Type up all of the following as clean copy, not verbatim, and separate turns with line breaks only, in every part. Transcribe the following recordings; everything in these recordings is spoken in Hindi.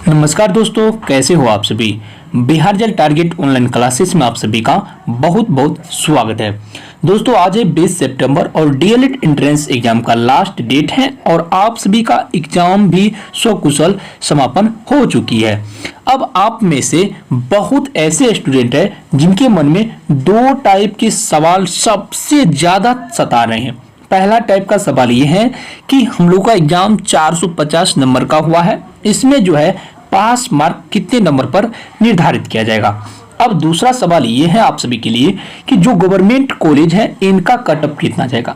नमस्कार दोस्तों, कैसे हो आप सभी। बिहार जल टारगेट ऑनलाइन क्लासेस में आप सभी का बहुत बहुत स्वागत है। दोस्तों आज है 20 सितंबर और डीएलएड एंट्रेंस एग्जाम का लास्ट डेट है और आप सभी का एग्जाम भी सकुशल समापन हो चुकी है। अब आप में से बहुत ऐसे स्टूडेंट हैं जिनके मन में दो टाइप के सवाल सबसे ज्यादा सता रहे हैं। पहला टाइप का सवाल ये है कि हम लोग का एग्जाम 450 नंबर का हुआ है, इसमें जो है पास मार्क कितने नंबर पर निर्धारित किया जाएगा। अब दूसरा सवाल ये है आप सभी के लिए कि जो गवर्नमेंट कॉलेज है इनका कटअप कितना जाएगा,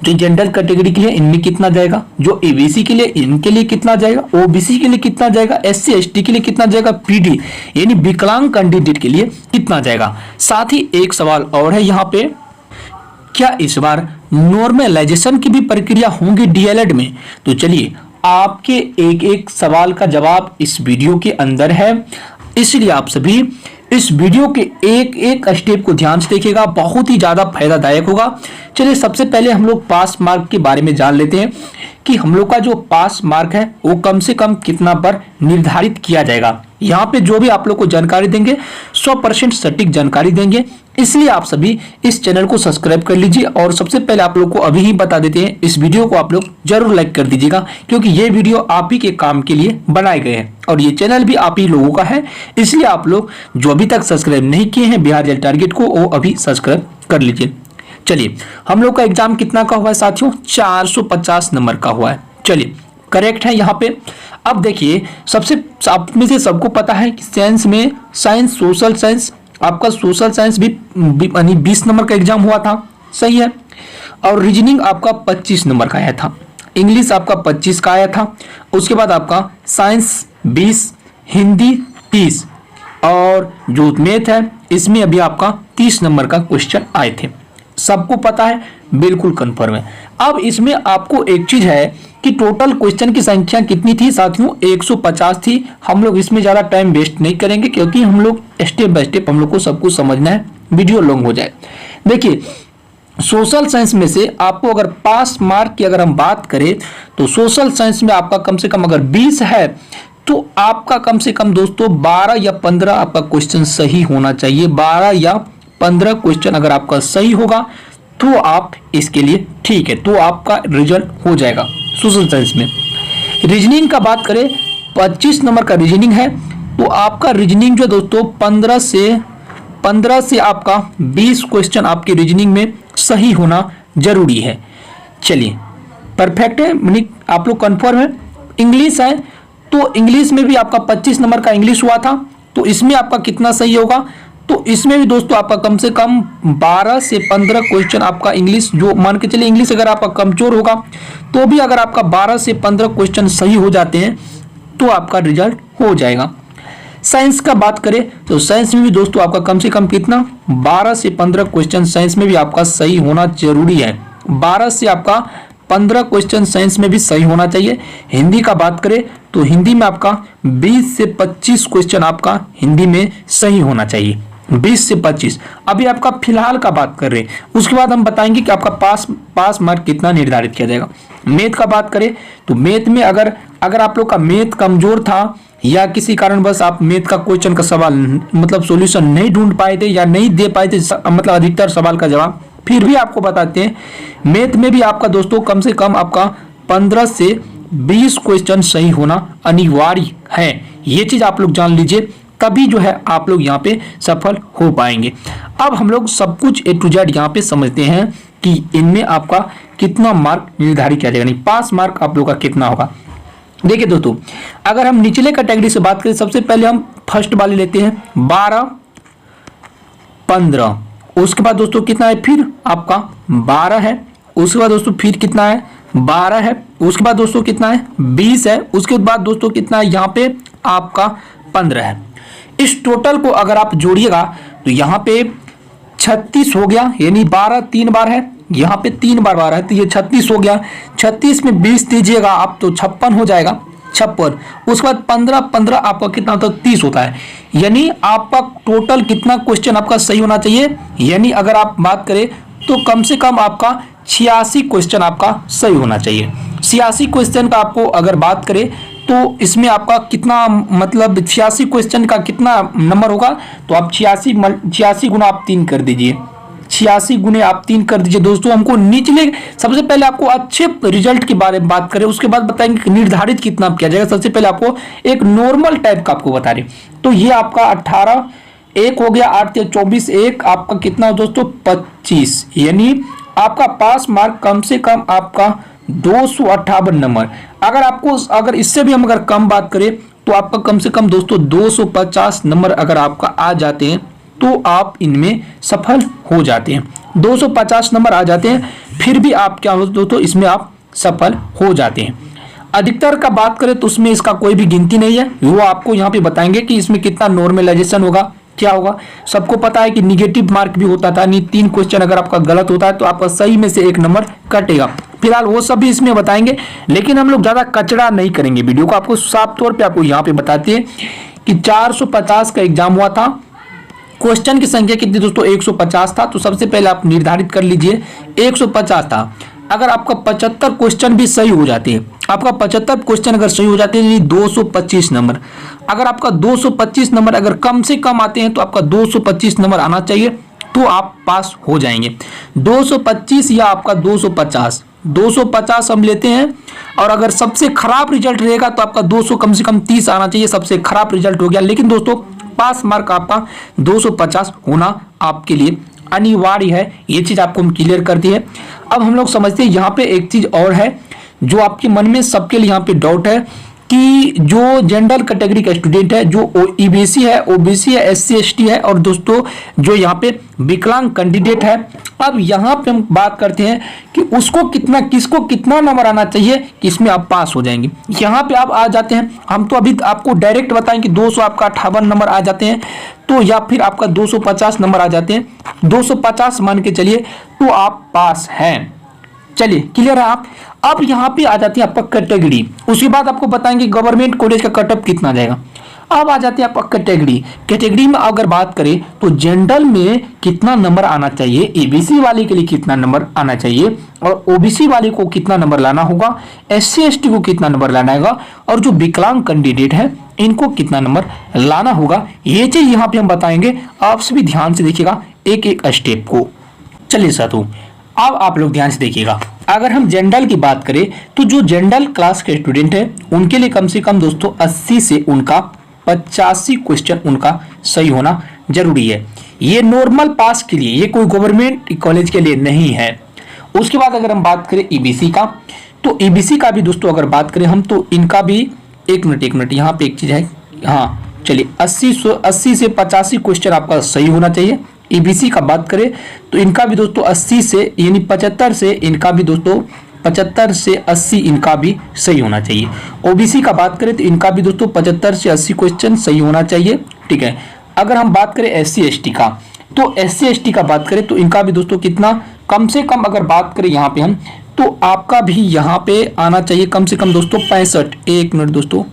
जो जनरल कैटेगरी के लिए इनमें कितना जाएगा, जो एबीसी के लिए इनके लिए कितना जाएगा, ओबीसी के लिए कितना जाएगा, एससी एसटी के लिए कितना जाएगा, पीडी यानी विकलांग कैंडिडेट के लिए कितना जाएगा। साथ ही एक सवाल और है यहाँ पे, क्या इस बार नॉर्मलाइजेशन की भी प्रक्रिया होंगी डीएलएड में। तो चलिए आपके एक एक सवाल का जवाब इस वीडियो के अंदर है, इसलिए आप सभी इस वीडियो के एक एक स्टेप को ध्यान से देखिएगा, बहुत ही ज्यादा फायदादायक होगा। चलिए सबसे पहले हम लोग पास मार्क के बारे में जान लेते हैं कि हम लोग का जो पास मार्क है वो कम से कम कितना पर निर्धारित किया जाएगा। यहाँ पे जो भी आप लोग को जानकारी देंगे 100% सटीक जानकारी देंगे, इसलिए आप सभी इस चैनल को सब्सक्राइब कर लीजिए। और सबसे पहले आप लोग को अभी ही बता देते हैं, इस वीडियो को आप लोग जरूर लाइक कर दीजिएगा, क्योंकि ये वीडियो आप ही के काम के लिए बनाए गए हैं और ये चैनल भी आप ही लोगों का है, इसलिए आप लोग जो अभी तक सब्सक्राइब नहीं किए हैं बिहार जल टारगेट को, वो अभी सब्सक्राइब कर लीजिए। चलिए हम लोग का एग्जाम कितना का हुआ है साथियों, 450 नंबर का हुआ है। चलिए करेक्ट है यहाँ पे। अब देखिए सबसे आप में से सबको पता है कि साइंस में सोशल साइंस, आपका सोशल साइंस भी 20 नंबर का एग्जाम हुआ था, सही है। और रीजनिंग आपका 25 नंबर का आया था, इंग्लिश आपका 25 का आया था, उसके बाद आपका साइंस 20, हिंदी 30 और जो मैथ है इसमें अभी आपका 30 नंबर का क्वेश्चन आए थे। सबको पता है, बिल्कुल कंफर्म है। अब इसमें आपको एक चीज है कि टोटल क्वेश्चन की संख्या कितनी थी साथियों, 150 थी। हम लोग इसमें ज्यादा टाइम वेस्ट नहीं करेंगे, क्योंकि हम लोग स्टेप बाय स्टेप हम लोग को सब कुछ समझना है, वीडियो लॉन्ग हो जाए। देखिए सोशल साइंस में से आपको अगर पास मार्क की अगर हम बात करें तो सोशल साइंस में आपका कम से कम अगर 20 है तो आपका कम से कम दोस्तों 12 या 15 आपका क्वेश्चन सही होना चाहिए। 12 या 15 क्वेश्चन अगर आपका सही होगा तो आप इसके लिए ठीक है, तो आपका रिजल्ट हो जाएगा। सोशल साइंस में रीजनिंग का बात करें, 25 नंबर का रीजनिंग है, तो आपका रीजनिंग जो दोस्तों 15 से आपका 20 क्वेश्चन आपके रीजनिंग में सही होना जरूरी है। चलिए परफेक्ट है, यानी आप लोग कंफर्म है। इंग्लिश है तो इंग्लिश में भी आपका 25 नंबर का इंग्लिश हुआ था, तो इसमें आपका कितना सही होगा, तो इसमें भी दोस्तों आपका कम से कम 12 से 15 क्वेश्चन आपका इंग्लिश, जो मान के चलिए इंग्लिश अगर आपका कमजोर होगा तो भी अगर आपका 12 से 15 क्वेश्चन सही हो जाते हैं तो आपका रिजल्ट हो जाएगा। साइंस का बात करें तो साइंस में भी दोस्तों आपका कम से कम कितना 12 से 15 क्वेश्चन साइंस में भी आपका सही होना जरूरी है। 12 से आपका 15 क्वेश्चन साइंस में भी सही होना चाहिए। हिंदी का बात करें तो हिंदी में आपका 20 से 25 क्वेश्चन आपका हिंदी में सही होना चाहिए, 20 से 25। अभी आपका फिलहाल का बात कर रहे हैं, उसके बाद हम बताएंगे कि आपका पास मार्क कितना निर्धारित किया जाएगा। मैथ का बात करें तो मैथ में अगर आप लोग का मैथ कमजोर था या किसी कारण बस आप मैथ का क्वेश्चन का सवाल मतलब सॉल्यूशन नहीं ढूंढ पाए थे या नहीं दे पाए थे, मतलब अधिकतर सवाल का जवाब, फिर भी आपको बताते हैं मैथ में भी आपका दोस्तों कम से कम आपका 15 से 20 क्वेश्चन सही होना अनिवार्य है। ये चीज आप लोग जान लीजिए, तभी जो है आप लोग यहाँ पे सफल हो पाएंगे। अब हम लोग सब कुछ A to Z यहाँ पे समझते हैं कि इनमें आपका कितना मार्क निर्धारित किया जाएगा, नहीं पास मार्क आप लोग का कितना होगा। देखिए दोस्तों अगर हम निचले कैटेगरी से बात करें, सबसे पहले हम फर्स्ट वाले लेते हैं 12, 15, उसके बाद दोस्तों कितना है, फिर आपका 12 है, उसके बाद दोस्तों फिर कितना है 12 है, उसके बाद दोस्तों कितना है 20 है, उसके बाद दोस्तों कितना है यहाँ पे आपका 15 है। इस टोटल को अगर आप जोड़िएगा तो यहाँ पे 36 हो गया, यानी 12 3 बार है, यहाँ पे 3 बार 12 है तो ये 36 हो गया। 36 में 20 दीजिएगा आप तो 56 हो जाएगा, 56। उसके बाद 15 आपका कितना होता है 30 होता है, यानी आपका टोटल कितना क्वेश्चन आपका सही होना चाहिए, यानी अगर आप बात करें तो कम से कम आपका 86 क्वेश्चन आपका सही होना चाहिए। 86 क्वेश्चन का आपको अगर बात करें तो इसमें आपका कितना मतलब 86 क्वेश्चन का कितना नंबर होगा, तो आप 86 गुना आप 3 कर दीजिए, 86 गुने आप 3 कर दीजिए। दोस्तों हमको निचले सबसे पहले आपको अच्छे रिजल्ट के बारे में बात करें, उसके बाद बताएंगे कि निर्धारित कितना किया जाएगा। सबसे पहले आपको एक नॉर्मल टाइप का आपको बता रहे, तो ये आपका 18 एक हो गया, 8 या 24 एक आपका कितना हो दोस्तों 25, यानी आपका पास मार्क कम से कम आपका 258 नंबर। अगर इससे भी हम अगर कम बात करें तो आपका कम से कम दोस्तों 250 नंबर अगर आपका आ जाते हैं तो आप इनमें सफल हो जाते हैं। 250 नंबर आ जाते हैं फिर भी आप क्या हो दोस्तों इसमें आप सफल हो जाते हैं। अधिकतर का बात करें तो उसमें इसका कोई भी गिनती नहीं है, वो आपको यहाँ पे बताएंगे कि इसमें कितना नॉर्मलाइजेशन होगा, क्या होगा। सबको पता है कि निगेटिव मार्क भी होता था, नहीं 3 क्वेश्चन अगर आपका गलत होता है तो आपका सही में से 1 नंबर कटेगा। फिलहाल वो सब भी इसमें बताएंगे, लेकिन हम लोग ज्यादा कचड़ा नहीं करेंगे वीडियो को, आपको साफ तौर पे आपको यहाँ पे बताते हैं कि 450 का एग्जाम हुआ था। क्वेश्चन की संख्या कितनी दोस्तों 150 था, तो सबसे पहले आप निर्धारित कर लीजिए 150 था। अगर आपका 75 क्वेश्चन भी सही हो जाते हैं, आपका 75 क्वेश्चन अगर सही हो जाते हैं 225 नंबर। अगर आपका 225 नंबर अगर कम से कम आते हैं तो आपका 225 नंबर आना चाहिए, तो आप पास हो जाएंगे। 225 या आपका 250 हम लेते हैं, और अगर सबसे खराब रिजल्ट रहेगा तो आपका 200 कम से कम 30 आना चाहिए, सबसे खराब रिजल्ट हो गया। लेकिन दोस्तों पास मार्क आपका 250 होना आपके लिए अनिवार्य है, ये चीज आपको हम क्लियर कर दी है। अब हम लोग समझते हैं यहाँ पे एक चीज और है जो आपके मन में सबके लिए यहाँ पे डाउट है कि जो जनरल कैटेगरी का स्टूडेंट है, जो ईबीसी है, ओबीसी है, एससी एसटी है, और दोस्तों जो यहाँ पे विकलांग कैंडिडेट है, अब यहाँ पे हम बात करते हैं कि उसको किसको कितना नंबर आना चाहिए कि इसमें आप पास हो जाएंगे। यहाँ पे आप आ जाते हैं, हम तो अभी आपको डायरेक्ट बताएं कि 200 आपका 58 नंबर आ जाते हैं, तो या फिर आपका 250 नंबर आ जाते हैं, 250 मान के चलिए तो आप पास हैं। चलिए क्लियर है आप। अब यहाँ पे आ जाती है आपका कैटेगरी, उसके बाद आपको बताएंगे गवर्नमेंट कॉलेज का कटअप कितना जाएगा। अब आ जाते हैं आपका कैटेगरी में अगर बात करें तो जनरल में कितना नंबर आना चाहिए, एबीसी वाले के लिए कितना नंबर आना चाहिए, और ओबीसी वाले को कितना नंबर लाना होगा, एससी एसटी को कितना नंबर लाना होगा, और जो विकलांग कैंडिडेट है इनको कितना नंबर लाना होगा, ये चीज यहाँ पे हम बताएंगे। आप सभी ध्यान से देखिएगा एक एक स्टेप को। चलिए साथियों अब आप लोग ध्यान से देखिएगा, अगर हम जनरल की बात करें तो जो जनरल क्लास के स्टूडेंट है उनके लिए कम से कम दोस्तों 80 से उनका 85 क्वेश्चन उनका सही होना जरूरी है। ये नॉर्मल पास के लिए, ये कोई गवर्नमेंट कॉलेज के लिए नहीं है। उसके बाद अगर हम बात करें ईबीसी का, तो ईबीसी का भी दोस्तों अगर बात करें हम तो इनका भी एक मिनट यहाँ पे एक चीज है, हाँ चलिए 80 से 85 क्वेश्चन आपका सही होना चाहिए। ईबीसी का बात करें तो इनका भी दोस्तों 80 से यानी 75 से इनका भी दोस्तों 75 से 80 इनका भी सही होना चाहिए। ओबीसी का बात करें तो इनका भी दोस्तों 75 से 80 क्वेश्चन सही होना चाहिए, ठीक है। अगर हम बात करें एससी एसटी का, तो एससी एसटी का बात करें तो इनका भी दोस्तों कितना कम से कम अगर बात करें यहाँ पे हम, तो आपका भी यहाँ पे आना चाहिए कम से कम दोस्तों 65। एक मिनट दोस्तों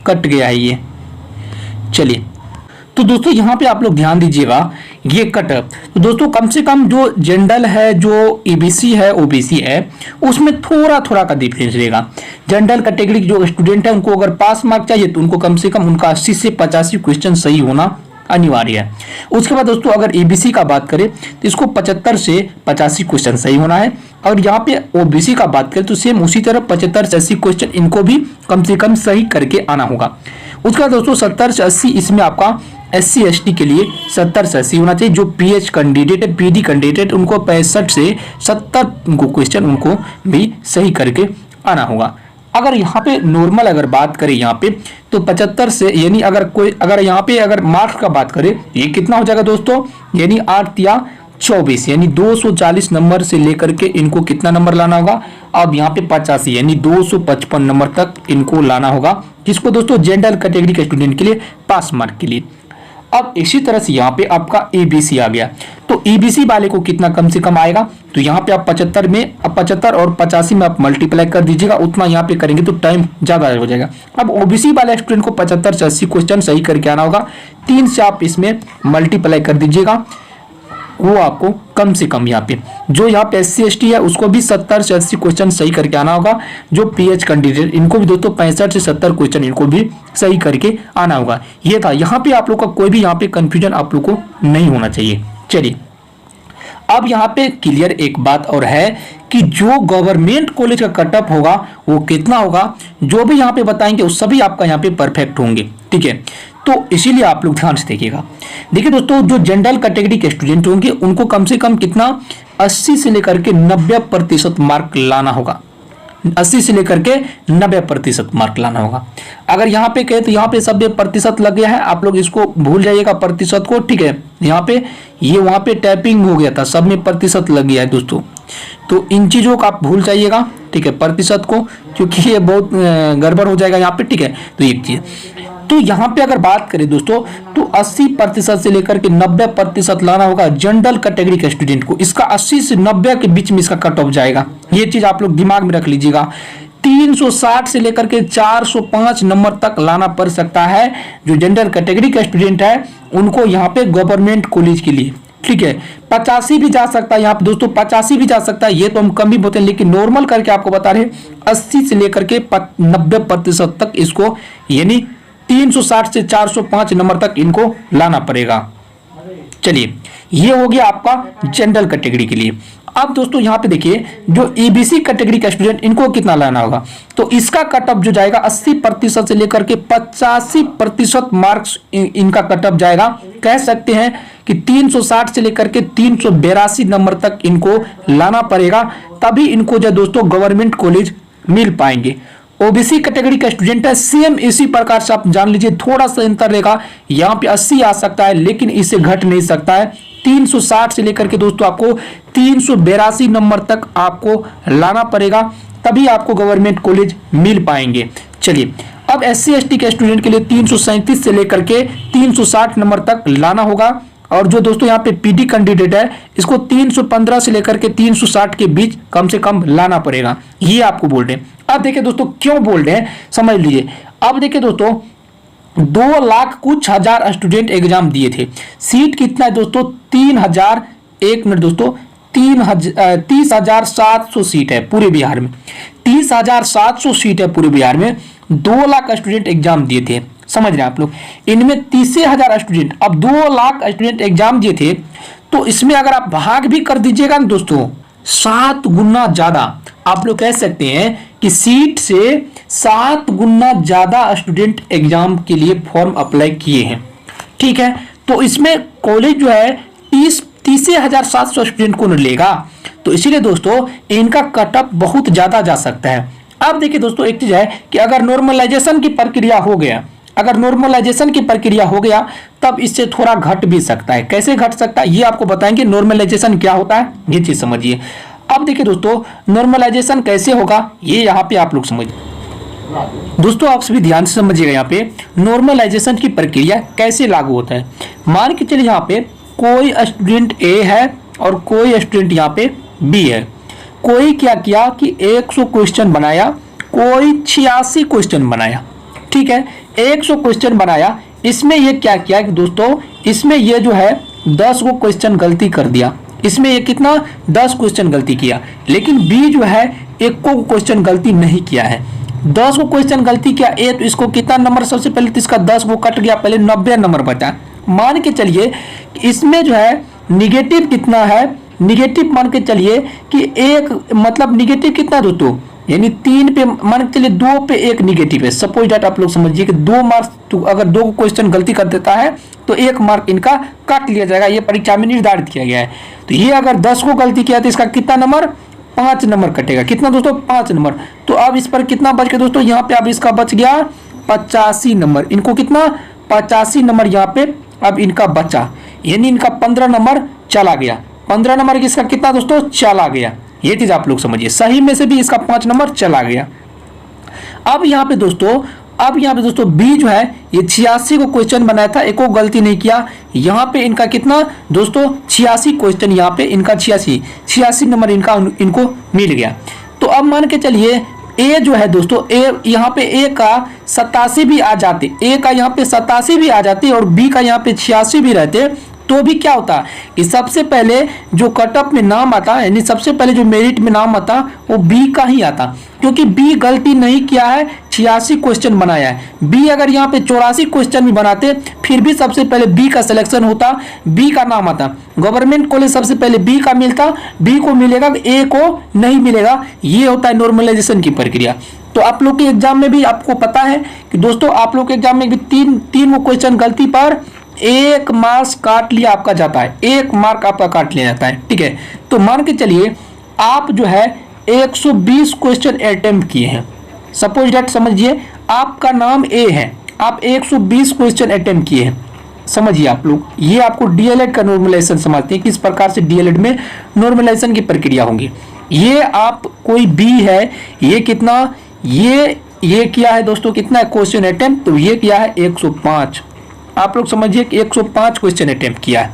कट गया है ये, चलिए तो दोस्तों यहाँ पे आप लोग ध्यान दीजिएगा ये कटअप, तो दोस्तों कम से कम जो जनरल है, जो ईबीसी है, ओबीसी है, उसमें थोड़ा का डिफरेंस रहेगा। जनरल कैटेगरी जो स्टूडेंट है उनको अगर पास मार्क चाहिए तो उनको कम से कम उनका 80 से 85 क्वेश्चन सही होना अनिवार्य है। उसके बाद दोस्तों अगर ईबीसी का बात करें तो इसको 75 से 85 क्वेश्चन सही होना है, और यहाँ पे ओबीसी का बात करें तो सेम उसी तरह 75 से 80 क्वेश्चन इनको भी कम से कम सही करके आना होगा। उसके बाद दोस्तों 70 से 80 इसमें आपका एससी एसटी के लिए 70 से 80 होना चाहिए। जो पीएच कैंडिडेट है, पीडी कैंडिडेट, उनको 65 से 70 क्वेश्चन उनको भी सही करके आना होगा। अगर यहाँ पे नॉर्मल अगर बात करें यहाँ पे तो 75 से यानी अगर यहाँ पे अगर मार्क्स का बात करें ये कितना हो जाएगा दोस्तों, यानी 8 या 24 यानी 240 नंबर से लेकर के इनको कितना नंबर लाना होगा, अब यहाँ पे 85 यानी 255 नंबर तक इनको लाना होगा। किसको दोस्तों, जनरल कैटेगरी के स्टूडेंट के लिए पास मार्क के लिए। अब इसी तरह से यहाँ पे आपका ईबीसी आ गया, तो ईबीसी वाले को कितना कम से कम आएगा, तो यहाँ पे आप 75 और 85 में आप मल्टीप्लाई कर दीजिएगा, उतना यहाँ पे करेंगे तो टाइम ज्यादा हो जाएगा। अब ओबीसी वाले स्टूडेंट को 75 से 80 क्वेश्चन सही करके आना होगा, 3 से आप इसमें मल्टीप्लाई कर दीजिएगा, वो आपको कम से कम यहाँ पे जो यहाँ पे SC ST है उसको भी 70 से 80 क्वेश्चन सही करके आना होगा। जो PH कैंडिडेट इनको भी दोस्तों 65 से 70 क्वेश्चन इनको भी सही करके आना होगा। ये था, यहाँ पे आप लोग का कोई भी यहाँ पे कंफ्यूजन आप लोग को नहीं होना चाहिए। चलिए अब यहाँ पे क्लियर एक बात और है कि जो गवर्नमेंट कॉलेज का कट ऑफ होगा वो कितना होगा, जो भी यहाँ पे बताएंगे वो सभी आपका यहाँ पे परफेक्ट होंगे। ठीक है, तो इसीलिए आप लोग ध्यान से देखिएगा। देखिए दोस्तों, जो जनरल कैटेगरी के स्टूडेंट होंगे उनको कम से कम कितना 80 से लेकर के 90% मार्क लाना होगा। 80 से लेकर के 90% मार्क लाना होगा। अगर यहाँ पे कहे तो यहाँ पे 90% लग गया है, आप लोग इसको भूल जाइएगा प्रतिशत को। ठीक है, यहाँ पे ये वहाँ पे टाइपिंग हो गया था, सब में प्रतिशत लग गया है दोस्तों, तो इन चीज़ों को आप भूल जाइएगा। ठीक है, प्रतिशत को, क्योंकि ये बहुत गड़बड़ हो जाएगा यहाँ पे। ठीक है, तो एक चीज़, तो यहाँ पे अगर बात करें दोस्तों तो 80% से लेकर के 90% लाना होगा जनरल कैटेगरी के स्टूडेंट को। इसका 80 से 90 के बीच में इसका कट ऑफ जाएगा, ये चीज आप लोग दिमाग में रख लीजिएगा। 360 से लेकर के 405 नंबर तक लाना पड़ सकता है जो जनरल कैटेगरी का स्टूडेंट है उनको यहाँ पे गवर्नमेंट कॉलेज के लिए। ठीक है, 85 भी जा सकता है यहाँ पे दोस्तों, 85 भी जा सकता है, ये तो हम कम ही बोलते हैं, लेकिन नॉर्मल करके आपको बता रहे 80 से लेकर के 90% तक इसको, यानी 360 से 405 नंबर तक इनको लाना पड़ेगा। चलिए, ये हो गया आपका जनरल कैटेगरी के लिए। अब दोस्तों यहाँ पे देखिए, जो EBC कैटेगरी का स्टूडेंट इनको कितना लाना होगा, तो इसका कट ऑफ जो जाएगा 80% से लेकर के 85% मार्क्स इनका कट ऑफ जाएगा। कह सकते हैं कि 360 से लेकर के 382 नंबर तक इनको लाना पड़ेगा, तभी इनको जो दोस्तों गवर्नमेंट कॉलेज मिल पाएंगे। OBC कैटेगरी का स्टूडेंट है, सेम इसी प्रकार से आप जान लीजिए, थोड़ा सा अंतर रहेगा, यहाँ पे 80 आ सकता है लेकिन इससे घट नहीं सकता है। 360 से लेकर के दोस्तों आपको 382 नंबर तक आपको लाना पड़ेगा, तभी आपको गवर्नमेंट कॉलेज मिल पाएंगे। चलिए, अब SC ST के स्टूडेंट के लिए 337 से लेकर के 360 नंबर तक लाना होगा, और जो दोस्तों यहाँ पे PD कैंडिडेट है इसको 315 से लेकर के 360 के बीच कम से कम लाना पड़ेगा, ये आपको बोल रहे हैं। अब देखिए दोस्तों क्यों बोल रहे हैं समझ लीजिए। अब देखिए दोस्तों 2 लाख कुछ हजार स्टूडेंट एग्जाम दिए थे, सीट कितना है दोस्तों 3000, एक मिनट दोस्तों, 30,700 सीट है पूरे बिहार में, 30,700 सीट है पूरे बिहार में। 2 लाख स्टूडेंट एग्जाम दिए थे, समझ रहे हैं आप लोग, इनमें 30,000 स्टूडेंट, अब 2 लाख स्टूडेंट एग्जाम दिए थे, तो इसमें अगर आप भाग भी कर दीजिएगा ना दोस्तों 7 गुना ज्यादा, आप लोग कह सकते हैं कि सीट से 7 गुना ज्यादा स्टूडेंट एग्जाम के लिए फॉर्म अप्लाई किए हैं। ठीक है, तो इसमें कॉलेज जो है 30,700 स्टूडेंट को लेगा, तो इसीलिए दोस्तों इनका कट ऑफ बहुत ज्यादा जा सकता है। अब देखिए दोस्तों एक चीज है कि अगर नॉर्मलाइजेशन की प्रक्रिया हो गया, अगर नॉर्मलाइजेशन की प्रक्रिया हो गया तब इससे थोड़ा घट भी सकता है। कैसे घट सकता है ये आपको बताएंगे, नॉर्मलाइजेशन क्या होता है ये चीज समझिए। अब देखिए दोस्तों नॉर्मलाइजेशन कैसे होगा ये यहाँ पे आप लोग समझिए। दोस्तों आप सभी ध्यान से समझिएगा, यहाँ पे नॉर्मलाइजेशन की प्रक्रिया कैसे लागू होता है। मान के चलिए यहाँ पे कोई स्टूडेंट A है और कोई स्टूडेंट यहाँ पे B है। कोई क्या किया कि 100 क्वेश्चन बनाया, कोई 86 क्वेश्चन बनाया। ठीक है, 100 क्वेश्चन बनाया, इसमें ये क्या किया कि दोस्तों इसमें ये जो है 10 को क्वेश्चन गलती कर दिया, इसमें ये कितना 10 क्वेश्चन गलती किया, लेकिन B जो है 1 को क्वेश्चन गलती नहीं किया है, 10 को क्वेश्चन गलती किया A, तो इसको कितना नंबर, सबसे पहले तो इसका 10 वो कट गया, पहले 90 नंबर बचा। मान के चलिए इसमें जो है निगेटिव कितना है, निगेटिव मान के चलिए कि एक, मतलब निगेटिव कितना दोस्तों, यानी 3 पे मान के चलिए 2 पे 1 निगेटिव है। सपोज दैट आप लोग समझिए कि 2 मार्क्स, तो अगर 2 क्वेश्चन गलती कर देता है तो 1 मार्क इनका काट लिया जाएगा, ये परीक्षा में निर्धारित किया गया है। तो ये अगर 10 को गलती किया तो इसका कितना नंबर, 5 नंबर कटेगा। कितना दोस्तों, 5 नंबर। तो अब इस पर कितना बच गया दोस्तों, यहाँ पे अब इसका बच गया 85 नंबर, इनको कितना 85 नंबर यहाँ पे अब इनका बचा, यानी इनका 15 नंबर चला गया। 15 नंबर इसका कितना दोस्तों, चला गया। ये चीज आप लोग समझिए, सही में से भी इसका 5 नंबर चला गया। अब यहाँ पे दोस्तों B जो है ये 86 को क्वेश्चन बनाया था, एक को गलती नहीं किया। यहाँ पे इनका कितना दोस्तों 86 क्वेश्चन, यहाँ पे इनका 86 नंबर इनको मिल गया। तो अब मान के चलिए A जो है दोस्तों, A यहाँ पे A का 87 भी आ जाते, A का यहाँ पे 87 भी आ जाते और B का यहाँ पे 86 भी रहते, तो भी क्या होता कि सबसे पहले जो कट ऑफ में नाम आता, यानी सबसे पहले जो मेरिट में नाम आता वो बी का ही आता, क्योंकि बी गलती नहीं किया है, 86 क्वेश्चन बनाया है। बी अगर यहाँ पे 84 क्वेश्चन भी बनाते फिर भी सबसे पहले बी का सिलेक्शन होता, बी का नाम आता। गवर्नमेंट कॉलेज सबसे पहले बी का मिलता, बी को मिलेगा, ए को नहीं मिलेगा। ये होता है नॉर्मलाइजेशन की प्रक्रिया। तो आप लोग के एग्जाम में भी आपको पता है कि दोस्तों आप लोग के एग्जाम में भी तीन क्वेश्चन गलती पर 1 मार्क्स काट लिया आपका जाता है, 1 मार्क आपका काट लिया जाता है। ठीक है, तो मान के चलिए आप जो है 120 क्वेश्चन अटेम्प्ट किए हैं। सपोज दैट समझिए आपका नाम ए है, आप 120 क्वेश्चन अटेम्प्ट किए हैं। समझिए आप लोग, ये आपको डीएलएड का नॉर्मलाइजेशन समझते हैं, किस प्रकार से डीएलएड में नॉर्मलाइजेशन की प्रक्रिया होगी। ये आप कोई बी है, ये कितना, ये किया है दोस्तों कितना क्वेश्चन अटेम्प्ट, तो ये किया है 105। आप लोग समझिए कि 105 क्वेश्चन अटेम्प्ट किया है,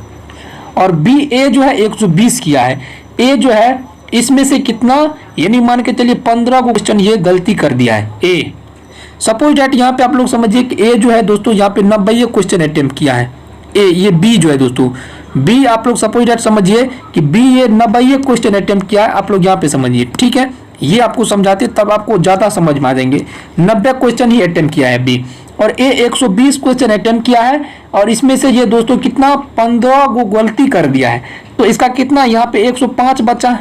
और बी ए जो है 120 किया है। ए जो है इसमें से कितना, यानी मान के चलिए 15 क्वेश्चन ये गलती कर दिया है ए। सपोज डेट यहाँ पे आप लोग समझिए कि ए जो है दोस्तों यहाँ पे 90 क्वेश्चन अटेम्प्ट किया है ए। ये बी जो है दोस्तों, बी आप लोग सपोज डेट समझिए कि बी ये 90 क्वेश्चन अटेम्प्ट किया है। आप लोग यहाँ पे समझिए, ठीक है, ये आपको समझाते तब आपको ज्यादा समझ में आ जाएंगे। 90 क्वेश्चन ही अटेम्प्ट किया है बी, और ए 120 क्वेश्चन अटेम्प्ट किया है, और इसमें से ये दोस्तों कितना 15 को गलती कर दिया है। तो इसका कितना यहाँ पे 105 बचा,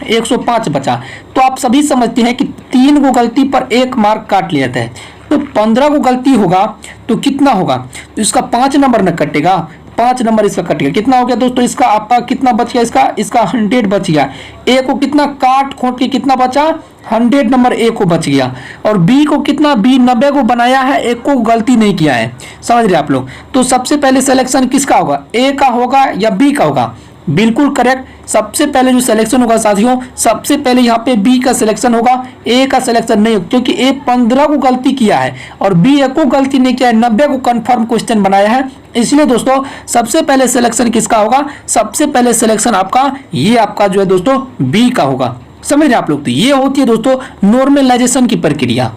105 बचा। तो आप सभी समझते हैं कि 3 को गलती पर 1 मार्क काट लिया जाता है, तो 15 को गलती होगा तो कितना होगा, तो इसका 5 नंबर न कटेगा, 5 नंबर इसका कट गया। कितना हो गया दोस्तों, इसका आपका कितना बच गया, इसका 100 बच गया। ए को कितना काट खोट के कितना बचा, 100 नंबर ए को बच गया। और बी को कितना, बी 90 को बनाया है, एक को गलती नहीं किया है। समझ रहे आप लोग। तो सबसे पहले सिलेक्शन किसका होगा, ए का होगा या बी का होगा। बिल्कुल करेक्ट, सबसे पहले जो सिलेक्शन होगा साथियों, सबसे पहले यहाँ पे बी का सिलेक्शन होगा, ए का सिलेक्शन नहीं, क्योंकि ए 15 को गलती किया है और बी एक को गलती नहीं किया है, 90 को कंफर्म क्वेश्चन बनाया है। इसलिए दोस्तों सबसे पहले सिलेक्शन किसका होगा, सबसे पहले सिलेक्शन आपका ये आपका जो है दोस्तों बी का होगा। समझ रहे आप लोग। तो ये होती है दोस्तों नॉर्मलाइजेशन की प्रक्रिया।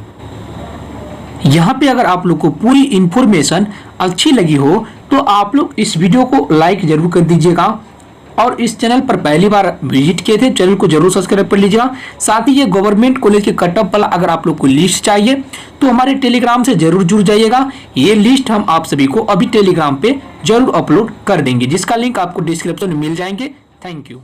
यहाँ पे अगर आप लोग को पूरी इंफॉर्मेशन अच्छी लगी हो तो आप लोग इस वीडियो को लाइक जरूर कर दीजिएगा, और इस चैनल पर पहली बार विजिट किए थे चैनल को जरूर सब्सक्राइब कर लीजिएगा। साथ ही ये गवर्नमेंट कॉलेज के कट ऑफ वाला अगर आप लोग को लिस्ट चाहिए तो हमारे टेलीग्राम से जरूर जुड़ जाइएगा। ये लिस्ट हम आप सभी को अभी टेलीग्राम पे जरूर अपलोड कर देंगे, जिसका लिंक आपको डिस्क्रिप्शन में मिल जाएंगे। Thank you.